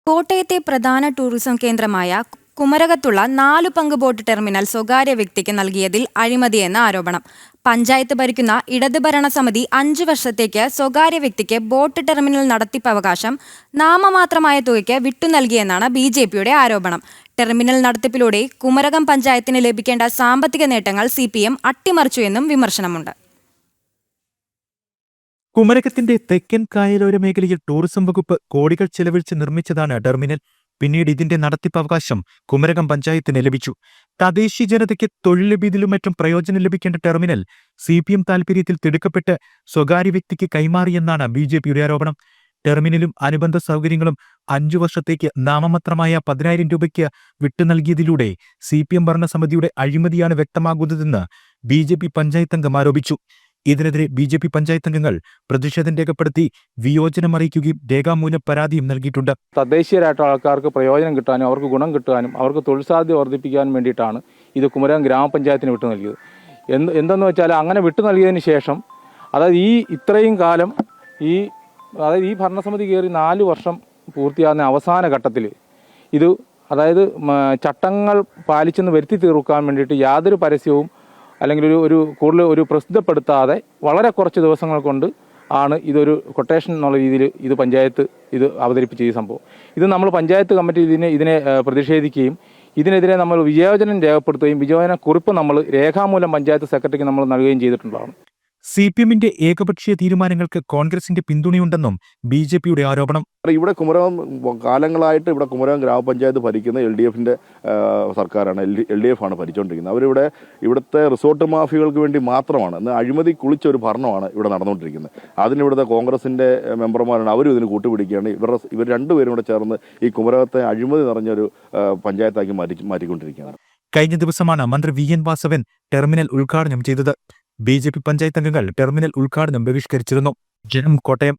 കോട്ടയത്തെ പ്രധാന ടൂറിസം കേന്ദ്രമായ കുമരകത്തുള്ള 4 പങ്ക് ബോട്ട് ടെർമിനൽ സ്വകാര്യ വ്യക്തിക്ക് നൽകിയതിൽ അഴിമതിയെന്ന ആരോപണം. പഞ്ചായത്ത് ഭരിക്കുന്ന ഇടത് ഭരണസമിതി 5 വർഷത്തേക്ക് സ്വകാര്യ വ്യക്തിക്ക് ബോട്ട് ടെർമിനൽ നടത്തിപ്പവകാശം നാമമാത്രമായ തുകയ്ക്ക് വിട്ടുനൽകിയെന്നാണ് BJPയുടെ ആരോപണം. ടെർമിനൽ നടത്തിപ്പിലൂടെ കുമരകം പഞ്ചായത്തിന് ലഭിക്കേണ്ട സാമ്പത്തിക നേട്ടങ്ങൾ CPM അട്ടിമറിച്ചുവെന്നും വിമർശനമുണ്ട്. കുമരകത്തിന്റെ തെക്കൻ കായലോര മേഖലയിൽ ടൂറിസം വകുപ്പ് കോടികൾ ചെലവഴിച്ച് നിർമ്മിച്ചതാണ് ടെർമിനൽ. പിന്നീട് ഇതിന്റെ നടത്തിപ്പവകാശം കുമരകം പഞ്ചായത്തിന് ലഭിച്ചു. തദ്ദേശീയ ജനതയ്ക്ക് തൊഴിൽ ലഭ്യതയിലും മറ്റും പ്രയോജനം ലഭിക്കേണ്ട ടെർമിനൽ CPM താൽപര്യത്തിൽ തിടുക്കപ്പെട്ട് സ്വകാര്യ വ്യക്തിക്ക് കൈമാറിയെന്നാണ് BJPയുടെ ആരോപണം. ടെർമിനലും അനുബന്ധ സൗകര്യങ്ങളും 5 വർഷത്തേക്ക് നാമമാത്രമായ 10,000 രൂപയ്ക്ക് വിട്ടുനൽകിയതിലൂടെ CPM ഭരണസമിതിയുടെ അഴിമതിയാണ് വ്യക്തമാകുന്നതെന്ന് BJP പഞ്ചായത്ത് അംഗം ആരോപിച്ചു. ഇതിനെതിരെ BJP പഞ്ചായത്ത് അംഗങ്ങൾ പ്രതിഷേധം രേഖപ്പെടുത്തി വിയോജനം അറിയിക്കുകയും രേഖാമൂലം പരാതിയും നൽകിയിട്ടുണ്ട്. തദ്ദേശീയരായിട്ടുള്ള ആൾക്കാർക്ക് പ്രയോജനം കിട്ടാനും അവർക്ക് ഗുണം കിട്ടാനും അവർക്ക് തൊഴിൽ സാധ്യത വർദ്ധിപ്പിക്കാനും വേണ്ടിയിട്ടാണ് ഇത് കുമരകം ഗ്രാമപഞ്ചായത്തിന് വിട്ടു നൽകിയത്. എന്തെന്ന് വെച്ചാൽ അങ്ങനെ വിട്ടു നൽകിയതിന് ശേഷം അതായത് ഇത്രയും കാലം ഈ ഭരണസമിതി കയറി 4 വർഷം പൂർത്തിയാകുന്ന അവസാന ഘട്ടത്തിൽ ഇത് അതായത് ചട്ടങ്ങൾ പാലിച്ചെന്ന് വരുത്തി തീർക്കാൻ വേണ്ടിയിട്ട് യാതൊരു പരസ്യവും അല്ലെങ്കിൽ കൂടുതൽ ഒരു പ്രസിദ്ധപ്പെടുത്താതെ വളരെ കുറച്ച് ദിവസങ്ങൾ കൊണ്ട് ആണ് ഇതൊരു കൊട്ടേഷൻ എന്നുള്ള രീതിയിൽ ഇത് പഞ്ചായത്ത് അവതരിപ്പിച്ച ഈ സംഭവം. ഇത് നമ്മൾ പഞ്ചായത്ത് കമ്മിറ്റി ഇതിനെ പ്രതിഷേധിക്കുകയും ഇതിനെതിരെ നമ്മൾ വിയോജനം രേഖപ്പെടുത്തുകയും വിയോജന കുറിപ്പ് നമ്മൾ രേഖാമൂലം പഞ്ചായത്ത് സെക്രട്ടറിക്ക് നമ്മൾ നൽകുകയും ചെയ്തിട്ടുണ്ടാകും. CPMന്റെ ഏകപക്ഷീയ തീരുമാനങ്ങൾക്ക് കോൺഗ്രസിന്റെ പിന്തുണയുണ്ടെന്നും BJPയുടെ ആരോപണം. ഇവിടെ കുമരകം കാലങ്ങളായിട്ട് ഇവിടെ കുമരകം ഗ്രാമപഞ്ചായത്ത് ഭരിക്കുന്ന LDFന്റെ സർക്കാരാണ്. LDF ആണ് ഭരിച്ചുകൊണ്ടിരിക്കുന്നത്. ഇവിടുത്തെ റിസോർട്ട് മാഫിയകൾക്ക് വേണ്ടി മാത്രമാണ് അഴിമതി കുളിച്ച ഒരു ഭരണമാണ് ഇവിടെ നടന്നുകൊണ്ടിരിക്കുന്നത്. അതിനിവിടുത്തെ കോൺഗ്രസിന്റെ മെമ്പർമാരാണ് അവരും ഇതിന് കൂട്ടുപിടിക്കുകയാണ്. ഇവർ രണ്ടുപേരും കൂടെ ചേർന്ന് ഈ കുമരകത്തെ അഴിമതി നിറഞ്ഞൊരു പഞ്ചായത്താക്കി മാറ്റിക്കൊണ്ടിരിക്കുകയാണ്. കഴിഞ്ഞ ദിവസമാണ് മന്ത്രി VN വാസവൻ ടെർമിനൽ ഉദ്ഘാടനം ചെയ്തത്. BJP പഞ്ചായത്ത് അംഗങ്ങൾ ടെർമിനൽ ഉദ്ഘാടനം ബഹിഷ്കരിച്ചിരുന്നു. ജനം, കോട്ടയം.